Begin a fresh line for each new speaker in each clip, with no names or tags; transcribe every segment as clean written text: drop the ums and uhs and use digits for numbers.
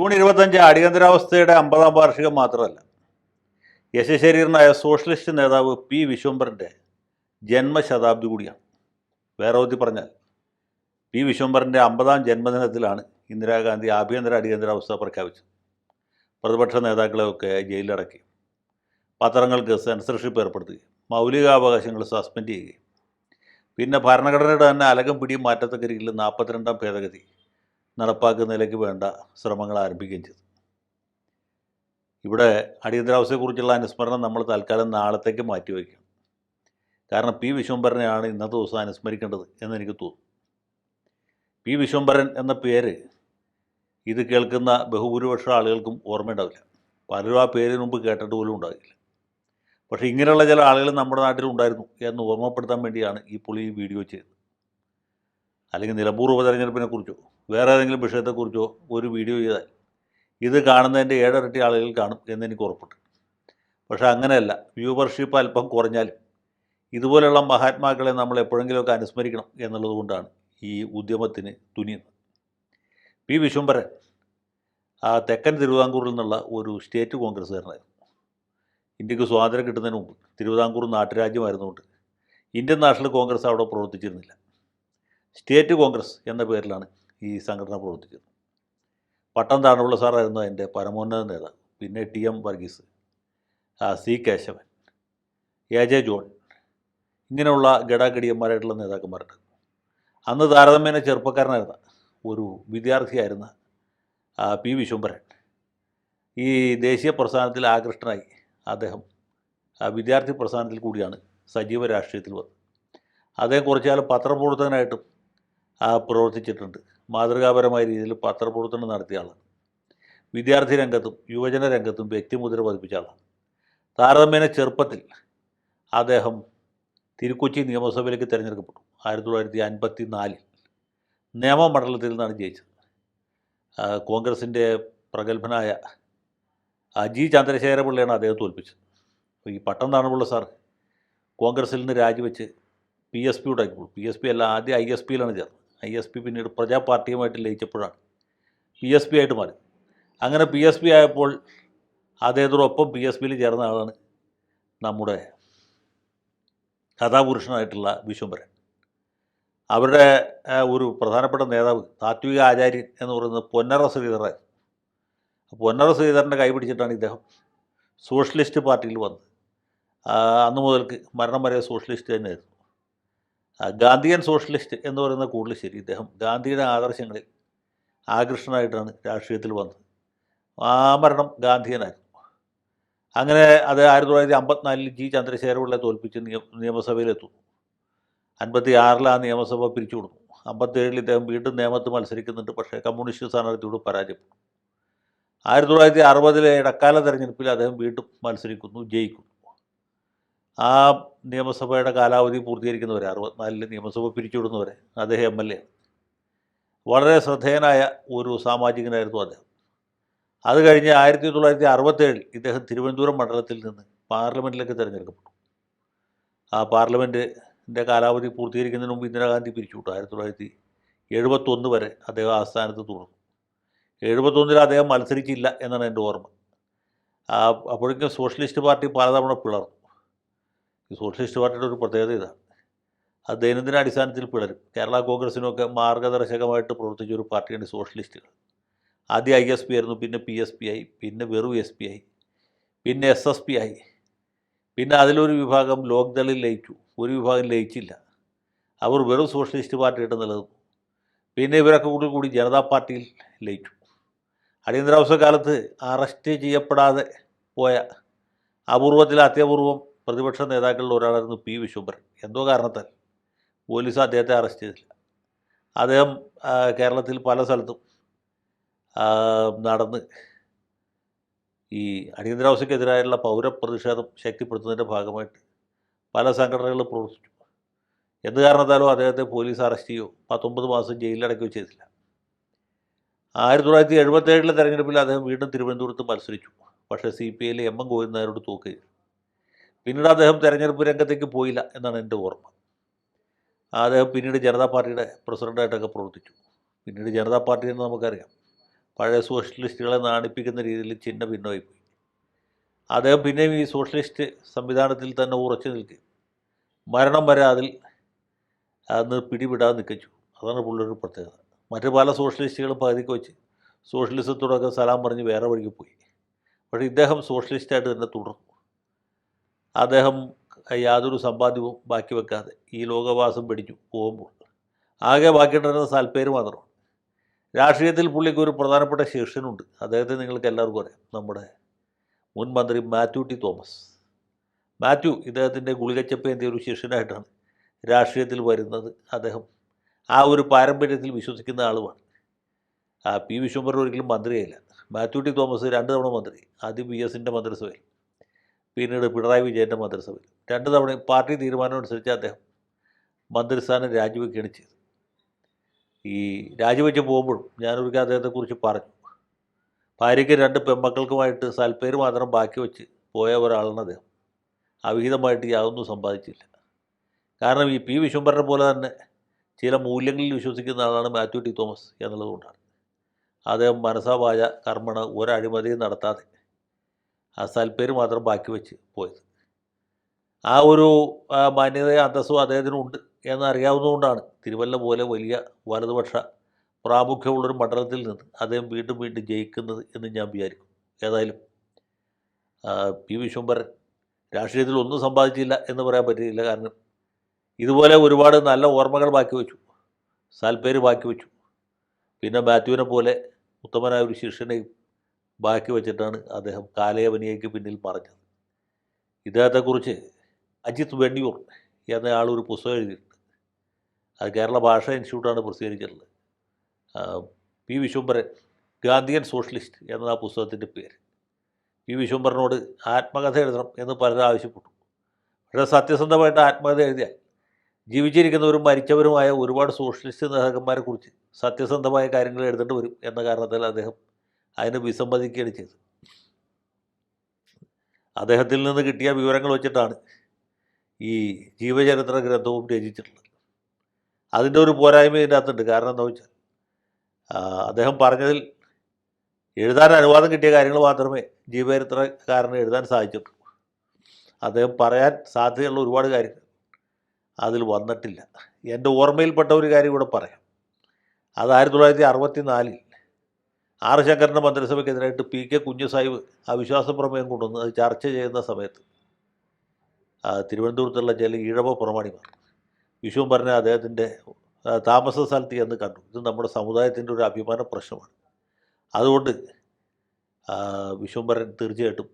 June 25 അടിയന്തരാവസ്ഥയുടെ 50-ാം വാർഷികം മാത്രമല്ല, യശശരീരനായ socialist നേതാവ് പി വിശ്വംഭരൻ്റെ ജന്മശതാബ്ദി കൂടിയാണ്. വേറെ വിധത്തിൽ പറഞ്ഞാൽ പി വിശ്വംഭരൻ്റെ 50-ാം ജന്മദിനത്തിലാണ് ഇന്ദിരാഗാന്ധി ആഭ്യന്തര അടിയന്തരാവസ്ഥ പ്രഖ്യാപിച്ചത്. പ്രതിപക്ഷ നേതാക്കളെയൊക്കെ ജയിലിലടക്കി, പത്രങ്ങൾക്ക് സെൻസർഷിപ്പ് ഏർപ്പെടുത്തുകയും മൗലികാവകാശങ്ങൾ സസ്പെൻഡ് ചെയ്യുകയും പിന്നെ ഭരണഘടനയുടെ തന്നെ അലകം പിടിയും മാറ്റത്തക്ക രീതിയിൽ 42-ാം ഭേദഗതി നടപ്പാക്കുന്നതിലേക്ക് വേണ്ട ശ്രമങ്ങൾ ആരംഭിക്കുകയും ചെയ്തു. ഇവിടെ അടിയന്തരാവസ്ഥയെക്കുറിച്ചുള്ള അനുസ്മരണം നമ്മൾ തൽക്കാലം നാളത്തേക്ക് മാറ്റിവെക്കണം. കാരണം പി വിശ്വംഭരനെയാണ് ഇന്നത്തെ ദിവസം അനുസ്മരിക്കേണ്ടത് എന്നെനിക്ക് തോന്നുന്നു. പി വിശ്വംഭരൻ എന്ന പേര് ഇത് കേൾക്കുന്ന ബഹുഭൂരിപക്ഷം ആളുകൾക്കും ഓർമ്മയുണ്ടാവില്ല. പലരും ആ പേരിന് മുമ്പ് കേട്ടിട്ട് പോലും ഉണ്ടാകില്ല. പക്ഷേ ഇങ്ങനെയുള്ള ചില ആളുകൾ നമ്മുടെ നാട്ടിലുണ്ടായിരുന്നു എന്ന് ഓർമ്മപ്പെടുത്താൻ വേണ്ടിയാണ് ഇപ്പോൾ ഈ വീഡിയോ ചെയ്തത്. അല്ലെങ്കിൽ നിലമ്പൂർ ഉപതെരഞ്ഞെടുപ്പിനെക്കുറിച്ചോ വേറെ ഏതെങ്കിലും വിഷയത്തെക്കുറിച്ചോ ഒരു വീഡിയോ ചെയ്താൽ ഇത് കാണുന്നതിൻ്റെ 7 ഇരട്ടി ആളുകൾ കാണും എന്നെനിക്ക് ഉറപ്പുണ്ട്. പക്ഷേ അങ്ങനെയല്ല. വ്യൂവർഷിപ്പ് അല്പം കുറഞ്ഞാലും ഇതുപോലെയുള്ള മഹാത്മാക്കളെ നമ്മൾ എപ്പോഴെങ്കിലുമൊക്കെ അനുസ്മരിക്കണം എന്നുള്ളത് കൊണ്ടാണ് ഈ ഉദ്യമത്തിന് തുനിയുന്നത്. പി വിശ്വംഭരൻ തെക്കൻ തിരുവിതാംകൂറിൽ നിന്നുള്ള ഒരു സ്റ്റേറ്റ് കോൺഗ്രസ്സുകാരനായിരുന്നു. ഇന്ത്യക്ക് സ്വാതന്ത്ര്യം കിട്ടുന്നതിന് മുമ്പ് തിരുവിതാംകൂർ നാട്ടുരാജ്യമായിരുന്നുകൊണ്ട് ഇന്ത്യൻ നാഷണൽ കോൺഗ്രസ് അവിടെ പ്രവർത്തിച്ചിരുന്നില്ല. സ്റ്റേറ്റ് കോൺഗ്രസ് എന്ന പേരിലാണ് ഈ സംഘടന പ്രവർത്തിച്ചത്. പട്ടം താണുള്ള സാറായിരുന്നു അതിൻ്റെ പരമോന്നത നേതാവ്. പിന്നെ T M Varghese, C Keshavan, A J John, ഇങ്ങനെയുള്ള ഗടാഗടിയന്മാരായിട്ടുള്ള നേതാക്കന്മാരുണ്ട്. അന്ന് താരതമ്യേന ചെറുപ്പക്കാരനായിരുന്ന ഒരു വിദ്യാർത്ഥിയായിരുന്ന പി വിശ്വംഭരൻ ഈ ദേശീയ പ്രസ്ഥാനത്തിൽ ആകൃഷ്ടനായി അദ്ദേഹം വിദ്യാർത്ഥി പ്രസ്ഥാനത്തിൽ കൂടിയാണ് സജീവ രാഷ്ട്രീയത്തിൽ വന്നത്. അദ്ദേഹം കുറച്ചുകാലം പത്രപ്രവർത്തകനായിട്ടും പ്രവർത്തിച്ചിട്ടുണ്ട്. മാതൃകാപരമായ രീതിയിൽ പത്രപ്രവർത്തനം നടത്തിയ ആളാണ്. വിദ്യാർത്ഥി രംഗത്തും യുവജന രംഗത്തും വ്യക്തിമുദ്ര പതിപ്പിച്ച ആളാണ്. താരതമ്യേന ചെറുപ്പത്തിൽ അദ്ദേഹം തിരുക്കൊച്ചി നിയമസഭയിലേക്ക് തിരഞ്ഞെടുക്കപ്പെട്ടു. 1954 നിയമമണ്ഡലത്തിൽ നിന്നാണ് ജയിച്ചത്. കോൺഗ്രസിൻ്റെ പ്രഗത്ഭനായ ജി ചന്ദ്രശേഖരപിള്ളയാണ് അദ്ദേഹം തോൽപ്പിച്ചത്. അപ്പോൾ ഈ പട്ടം താണുപിള്ള സാർ കോൺഗ്രസിൽ നിന്ന് രാജിവെച്ച് പി എസ് പി ഉണ്ടാക്കിയപ്പോൾ, പി എസ് പി അല്ല, ആദ്യം ഐ എസ് പിയിലാണ് ചേർന്നത്. ഐ എസ് പി പിന്നീട് പ്രജാ പാർട്ടിയുമായിട്ട് ലയിച്ചപ്പോഴാണ് പി എസ് പി ആയിട്ട് മാറി. അങ്ങനെ പി എസ് പി ആയപ്പോൾ അദ്ദേഹത്തോടൊപ്പം പി എസ് പിയിൽ ചേർന്ന ആളാണ് നമ്മുടെ കഥാപുരുഷനായിട്ടുള്ള വിശ്വംഭരൻ. അവരുടെ ഒരു പ്രധാനപ്പെട്ട നേതാവ് താത്വിക ആചാര്യൻ എന്ന് പറയുന്നത് പൊന്നറ ശ്രീധരനായിരുന്നു. പൊന്നറ ശ്രീധരൻ്റെ കൈ പിടിച്ചിട്ടാണ് ഇദ്ദേഹം സോഷ്യലിസ്റ്റ് പാർട്ടിയിൽ വന്നത്. അന്ന് മുതൽക്ക് മരണം വരെ സോഷ്യലിസ്റ്റ് തന്നെയായിരുന്നു. ഗാന്ധിയൻ സോഷ്യലിസ്റ്റ് എന്ന് പറയുന്നത് കൂടുതൽ ശരി. ഇദ്ദേഹം ഗാന്ധിയുടെ ആദർശങ്ങളിൽ ആകൃഷ്ടനായിട്ടാണ് രാഷ്ട്രീയത്തിൽ വന്നത്. ആ മരണം ഗാന്ധിയനായിരുന്നു. അങ്ങനെ അത് 1954 ജി ചന്ദ്രശേഖരപിള്ളയെ തോൽപ്പിച്ച് നിയമസഭയിലെത്തുന്നു. 56 ആ നിയമസഭ പിരിച്ചുവിടുന്നു. 57 ഇദ്ദേഹം വീണ്ടും നിയമത്ത് മത്സരിക്കുന്നുണ്ട്. പക്ഷേ കമ്മ്യൂണിസ്റ്റ് സ്ഥാനാർത്ഥിയോട് പരാജയപ്പെടുന്നു. 1960 ഇടക്കാല തെരഞ്ഞെടുപ്പിൽ അദ്ദേഹം വീണ്ടും മത്സരിക്കുന്നു, ജയിക്കുന്നു. ആ നിയമസഭയുടെ കാലാവധി പൂർത്തീകരിക്കുന്നവരെ, 64 നിയമസഭ പിരിച്ചുവിടുന്നവരെ അദ്ദേഹം MLA ആണ്. വളരെ ശ്രദ്ധേയനായ ഒരു സാമാജികനായിരുന്നു അദ്ദേഹം. അത് കഴിഞ്ഞ് 1967 ഇദ്ദേഹം തിരുവനന്തപുരം മണ്ഡലത്തിൽ നിന്ന് പാർലമെൻറ്റിലേക്ക് തിരഞ്ഞെടുക്കപ്പെട്ടു. ആ പാർലമെൻറ്റിൻ്റെ കാലാവധി പൂർത്തീകരിക്കുന്നതിന് മുമ്പ് ഇന്ദിരാഗാന്ധി പിരിച്ചുവിട്ടു. 1971 വരെ അദ്ദേഹം ആ സ്ഥാനത്ത് തുടർന്നു. 71 അദ്ദേഹം മത്സരിച്ചില്ല എന്നാണ് എൻ്റെ ഓർമ്മ. അപ്പോഴേക്കും സോഷ്യലിസ്റ്റ് പാർട്ടി പലതവണ പിളർന്നു. ഈ സോഷ്യലിസ്റ്റ് പാർട്ടിയുടെ ഒരു പ്രത്യേകത ഇതാണ്, അത് ദൈനംദിന അടിസ്ഥാനത്തിൽ പിളരും. കേരള കോൺഗ്രസിനൊക്കെ മാർഗദർശകമായിട്ട് പ്രവർത്തിച്ച ഒരു പാർട്ടിയാണ് സോഷ്യലിസ്റ്റുകൾ. ആദ്യം ISP ആയിരുന്നു, പിന്നെ PSP ആയി, പിന്നെ വെറും SP ആയി, പിന്നെ SSP ആയി, പിന്നെ അതിലൊരു വിഭാഗം ലോക്ദളിൽ ലയിച്ചു, ഒരു വിഭാഗം ലയിച്ചില്ല. അവർ വെറും സോഷ്യലിസ്റ്റ് പാർട്ടിയായിട്ട് നിലനിന്നു. പിന്നെ ഇവരൊക്കെ കൂടി ജനതാ പാർട്ടിയിൽ ലയിച്ചു. അടിയന്തരാവസ്ഥ കാലത്ത് അറസ്റ്റ് ചെയ്യപ്പെടാതെ പോയ അപൂർവത്തിൽ അത്യപൂർവം പ്രതിപക്ഷ നേതാക്കളിൽ ഒരാളായിരുന്നു പി വിശ്വംഭരൻ. എന്തോ കാരണത്താൽ പോലീസ് അദ്ദേഹത്തെ അറസ്റ്റ് ചെയ്തില്ല. അദ്ദേഹം കേരളത്തിൽ പല സ്ഥലത്തും നടന്ന് ഈ അടിയന്തരാവസ്ഥയ്ക്കെതിരായുള്ള പൗരപ്രതിഷേധം ശക്തിപ്പെടുത്തുന്നതിൻ്റെ ഭാഗമായിട്ട് പല സംഘടനകൾ പ്രവർത്തിച്ചു. എന്ത് കാരണത്താലോ അദ്ദേഹത്തെ പോലീസ് അറസ്റ്റ് ചെയ്യുകയോ 19 മാസം ജയിലിലടക്കുകയോ ചെയ്തില്ല. 1977 തെരഞ്ഞെടുപ്പിൽ അദ്ദേഹം വീണ്ടും തിരുവനന്തപുരത്ത് മത്സരിച്ചു. പക്ഷേ CPIയിലെ MM ഗോവിന്ദൻ നായരോട് തോക്കുകയും പിന്നീട് അദ്ദേഹം തെരഞ്ഞെടുപ്പ് രംഗത്തേക്ക് പോയില്ല എന്നാണ് എൻ്റെ ഓർമ്മ. അദ്ദേഹം പിന്നീട് ജനതാ പാർട്ടിയുടെ പ്രസിഡൻ്റായിട്ടൊക്കെ പ്രവർത്തിച്ചു. പിന്നീട് ജനതാ പാർട്ടി എന്ന് നമുക്കറിയാം പഴയ സോഷ്യലിസ്റ്റുകളെ നാണിപ്പിക്കുന്ന രീതിയിൽ ചിഹ്ന ഭിന്നമായിപ്പോയി. അദ്ദേഹം പിന്നെയും ഈ സോഷ്യലിസ്റ്റ് സംവിധാനത്തിൽ തന്നെ ഉറച്ചു നിൽക്കും, മരണം വരെ അതിൽ അന്ന് പിടിവിടാതെ നിൽക്കിച്ചു. അതാണ് പുള്ളിയൊരു പ്രത്യേകത. മറ്റ് പല സോഷ്യലിസ്റ്റുകളും പകുതിക്ക് വെച്ച് സോഷ്യലിസത്തോടൊക്കെ സലാം പറഞ്ഞ് വേറെ വഴിക്ക് പോയി. പക്ഷേ ഇദ്ദേഹം സോഷ്യലിസ്റ്റായിട്ട് തന്നെ തുടർന്നു. അദ്ദേഹം യാതൊരു സമ്പാദ്യവും ബാക്കി വെക്കാതെ ഈ ലോകവാസം പിടിച്ചു പോകുമ്പോൾ ആകെ ബാക്കിയിട്ടുണ്ടായിരുന്ന സൽപ്പേര് മാത്രമാണ്. രാഷ്ട്രീയത്തിൽ പുള്ളിക്ക് ഒരു പ്രധാനപ്പെട്ട ശിഷ്യനുണ്ട്. അദ്ദേഹത്തെ നിങ്ങൾക്ക് എല്ലാവർക്കും അറിയാം, നമ്മുടെ മുൻ മന്ത്രി മാത്യു ടി തോമസ്. മാത്യു ഇദ്ദേഹത്തിൻ്റെ ഗുളികച്ചപ്പേന്തിയ ഒരു ശിഷ്യനായിട്ടാണ് രാഷ്ട്രീയത്തിൽ വരുന്നത്. അദ്ദേഹം ആ ഒരു പാരമ്പര്യത്തിൽ വിശ്വസിക്കുന്ന ആളുമാണ്. പി വിശ്വംഭരൻ ഒരിക്കലും മന്ത്രിയായില്ല. മാത്യു ടി തോമസ് 2 തവണ മന്ത്രി. ആദ്യം VS-ൻ്റെ മന്ത്രിസഭയിൽ, പിന്നീട് പിണറായി വിജയൻ്റെ മന്ത്രിസഭയിൽ. 2 തവണയും പാർട്ടി തീരുമാനമനുസരിച്ച് അദ്ദേഹം മന്ത്രിസ്ഥാനം രാജിവെക്കുകയാണ് ചെയ്തത്. ഈ രാജിവെച്ച് പോകുമ്പോഴും ഞാനൊരിക്കൽ അദ്ദേഹത്തെക്കുറിച്ച് പറഞ്ഞു, ഭാര്യയ്ക്ക് 2 പെൺമക്കൾക്കുമായിട്ട് സൽപ്പേര് മാത്രം ബാക്കി വെച്ച് പോയ ഒരാളാണ് അദ്ദേഹം. അവിഹിതമായിട്ട് യാതൊന്നും സമ്പാദിച്ചില്ല. കാരണം ഈ പി വിശ്വംഭരനെ പോലെ തന്നെ ചില മൂല്യങ്ങളിൽ വിശ്വസിക്കുന്ന ആളാണ് മാത്യു ടി തോമസ് എന്നുള്ളതുകൊണ്ടാണ് അദ്ദേഹം മനസാ വാച കർമ്മണ ഒരഴിമതിയും നടത്താതെ ആ സൽപ്പേര് മാത്രം ബാക്കി വെച്ച് പോയത്. ആ ഒരു മാന്യതയും അന്തസ്സും അദ്ദേഹത്തിനുണ്ട് എന്നറിയാവുന്നതുകൊണ്ടാണ് തിരുവല്ല പോലെ വലിയ വലതുപക്ഷ പ്രാമുഖ്യമുള്ളൊരു മണ്ഡലത്തിൽ നിന്ന് അദ്ദേഹം വീണ്ടും വീണ്ടും ജയിക്കുന്നത് എന്ന് ഞാൻ വിചാരിക്കും. ഏതായാലും പി വിശ്വംഭരൻ രാഷ്ട്രീയത്തിൽ ഒന്നും സമ്പാദിച്ചില്ല എന്ന് പറയാൻ പറ്റില്ല. കാരണം ഇതുപോലെ ഒരുപാട് നല്ല ഓർമ്മകൾ ബാക്കി വെച്ചു, സൽപ്പേര് ബാക്കി വെച്ചു. പിന്നെ മാത്യുവിനെ പോലെ ഉത്തമനായ ഒരു ശിഷ്യനെയും ബാക്കി വെച്ചിട്ടാണ് അദ്ദേഹം കാലയവനിയയ്ക്ക് പിന്നിൽ മറഞ്ഞത്. ഇദ്ദേഹത്തെക്കുറിച്ച് അജിത് വെണ്ണിയൂർ എന്നയാൾ ഒരു പുസ്തകം എഴുതിയിട്ടുണ്ട്. അത് കേരള ഭാഷാ ഇൻസ്റ്റിറ്റ്യൂട്ടാണ് പ്രസിദ്ധീകരിച്ചിട്ടുള്ളത്. പി വിശ്വംഭരൻ ഗാന്ധിയൻ സോഷ്യലിസ്റ്റ് എന്ന ആ പുസ്തകത്തിൻ്റെ പേര്. പി വിശ്വംഭരനോട് ആത്മകഥ എഴുതണം എന്ന് പലരും ആവശ്യപ്പെട്ടു. പക്ഷേ സത്യസന്ധമായിട്ട് ആത്മകഥ എഴുതിയാൽ ജീവിച്ചിരിക്കുന്നവരും മരിച്ചവരുമായ ഒരുപാട് സോഷ്യലിസ്റ്റ് നേതാക്കന്മാരെക്കുറിച്ച് സത്യസന്ധമായ കാര്യങ്ങൾ എഴുതേണ്ടി വരും എന്ന കാരണത്താൽ അദ്ദേഹം അതിന് വിസമ്മതിക്കുകയാണ് ചെയ്തത്. അദ്ദേഹത്തിൽ നിന്ന് കിട്ടിയ വിവരങ്ങൾ വെച്ചിട്ടാണ് ഈ ജീവചരിത്ര ഗ്രന്ഥവും രചിച്ചിട്ടുള്ളത്. അതിൻ്റെ ഒരു പോരായ്മ ഇതിൻ്റെ അകത്തുണ്ട്. കാരണം എന്താ വെച്ചാൽ അദ്ദേഹം പറഞ്ഞതിൽ എഴുതാൻ അനുവാദം കിട്ടിയ കാര്യങ്ങൾ മാത്രമേ ജീവചരിത്രകാരന് എഴുതാൻ സാധിച്ചിട്ടുള്ളൂ. അദ്ദേഹം പറയാൻ സാധ്യതയുള്ള ഒരുപാട് കാര്യങ്ങൾ അതിൽ വന്നിട്ടില്ല. എൻ്റെ ഓർമ്മയിൽപ്പെട്ട ഒരു കാര്യം ഇവിടെ പറയാം. അത് 1964 ആർ ശങ്കറിൻ്റെ മന്ത്രിസഭയ്ക്കെതിരായിട്ട് PK കുഞ്ഞുസാഹിബ് അവിശ്വാസ പ്രമേയം കൊണ്ടുവന്ന് അത് ചർച്ച ചെയ്യുന്ന സമയത്ത് തിരുവനന്തപുരത്തുള്ള ചില ഈഴവ പ്രമാണിമാർ വിശ്വംഭരനെ അദ്ദേഹത്തിൻ്റെ താമസ സ്ഥലത്ത് ചെന്ന് കണ്ടു. ഇത് നമ്മുടെ സമുദായത്തിൻ്റെ ഒരു അഭിമാന പ്രശ്നമാണ്, അതുകൊണ്ട് വിശ്വംഭരൻ തീർച്ചയായിട്ടും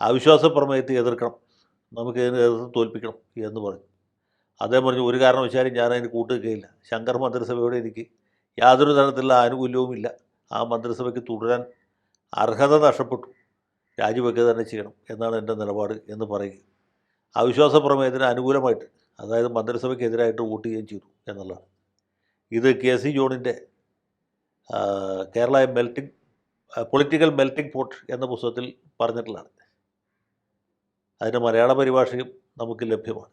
അവിശ്വാസ പ്രമേയത്തെ എതിർക്കണം, നമുക്ക് ഇതിനെ എതിർത്ത് തോൽപ്പിക്കണം എന്ന് പറഞ്ഞു. അദ്ദേഹം പറഞ്ഞു, ഒരു കാരണവശാലും ഞാനതിന് കൂട്ടുകയില്ല. ശങ്കർ മന്ത്രിസഭയോട് എനിക്ക് യാതൊരു തരത്തിലുള്ള ആനുകൂല്യവുമില്ല. ആ മന്ത്രിസഭയ്ക്ക് തുടരാൻ അർഹത നഷ്ടപ്പെട്ടു, രാജിവെക്കുക തന്നെ ചെയ്യണം എന്നാണ് എൻ്റെ നിലപാട് എന്ന് പറയുകയും അവിശ്വാസ പ്രമേയത്തിന് അനുകൂലമായിട്ട്, അതായത് മന്ത്രിസഭയ്ക്കെതിരായിട്ട് വോട്ട് ചെയ്യുകയും ചെയ്തു എന്നുള്ളതാണ്. ഇത് KC ജോണിൻ്റെ കേരള പൊളിറ്റിക്കൽ മെൽറ്റിംഗ് പോട്ട് എന്ന പുസ്തകത്തിൽ പറഞ്ഞിട്ടുള്ളതാണ്. അതിൻ്റെ മലയാള പരിഭാഷയും നമുക്ക് ലഭ്യമാണ്.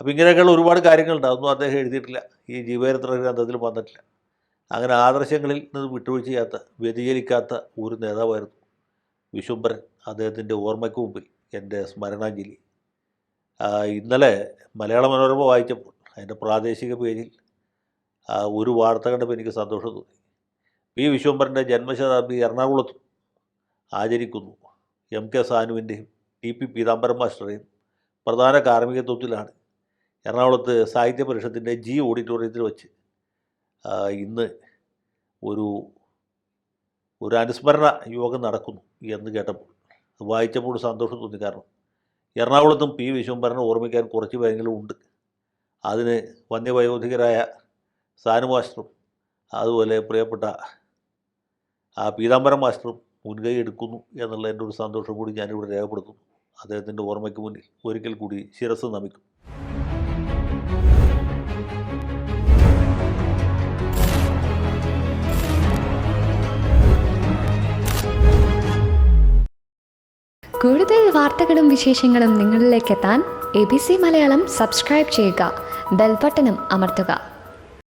അപ്പോൾ ഇങ്ങനെയൊക്കെയുള്ള ഒരുപാട് കാര്യങ്ങളുണ്ട്. അതൊന്നും അദ്ദേഹം എഴുതിയിട്ടില്ല, ഈ ജീവചരിത്ര ഗ്രന്ഥത്തിൽ വന്നിട്ടില്ല. അങ്ങനെ ആദർശങ്ങളിൽ നിന്ന് വിട്ടുവീഴ്ച ചെയ്യാത്ത, വ്യതിചലിക്കാത്ത ഒരു നേതാവായിരുന്നു വിശ്വംഭരൻ. അദ്ദേഹത്തിൻ്റെ ഓർമ്മയ്ക്ക് മുമ്പിൽ എൻ്റെ സ്മരണാഞ്ജലി. ഇന്നലെ മലയാള മനോരമ വായിച്ചപ്പോൾ അതിൻ്റെ പ്രാദേശിക പേജിൽ ഒരു വാർത്ത കണ്ടപ്പോൾ എനിക്ക് സന്തോഷം തോന്നി. പി വിശ്വംഭരൻ്റെ ജന്മശതാബ്ദി എറണാകുളത്ത് ആചരിക്കുന്നു. MK സാനുവിൻ്റെയും TP പീതാംബരം മാസ്റ്ററുടെയും പ്രധാന കാർമ്മികത്വത്തിലാണ് എറണാകുളത്ത് സാഹിത്യ പരിഷത്തിൻ്റെ G ഓഡിറ്റോറിയത്തിൽ വെച്ച് ഇന്ന് ഒരു അനുസ്മരണ യോഗം നടക്കുന്നു എന്ന് കേട്ടപ്പോൾ വായിച്ചപ്പോൾ സന്തോഷം തോന്നി. കാരണം എറണാകുളത്തും പി വിശ്വംഭരനെ ഓർമ്മിക്കാൻ കുറച്ച് പേരെങ്കിലും ഉണ്ട്. അതിന് വന്യവയോധികരായ സാനു മാസ്റ്ററും അതുപോലെ പ്രിയപ്പെട്ട പീതാംബരം മാസ്റ്ററും മുൻകൈ എടുക്കുന്നു എന്നുള്ള എൻ്റെ ഒരു സന്തോഷം കൂടി ഞാനിവിടെ രേഖപ്പെടുത്തുന്നു. അദ്ദേഹത്തിൻ്റെ ഓർമ്മയ്ക്ക് മുന്നിൽ ഒരിക്കൽ കൂടി ശിരസ് നമിക്കും.
കൂടുതൽ വാർത്തകളും വിശേഷങ്ങളും നിങ്ങളിലേക്ക് എത്താൻ ABC മലയാളം സബ്സ്ക്രൈബ് ചെയ്യുക, ബെൽ ബട്ടണും അമർത്തുക.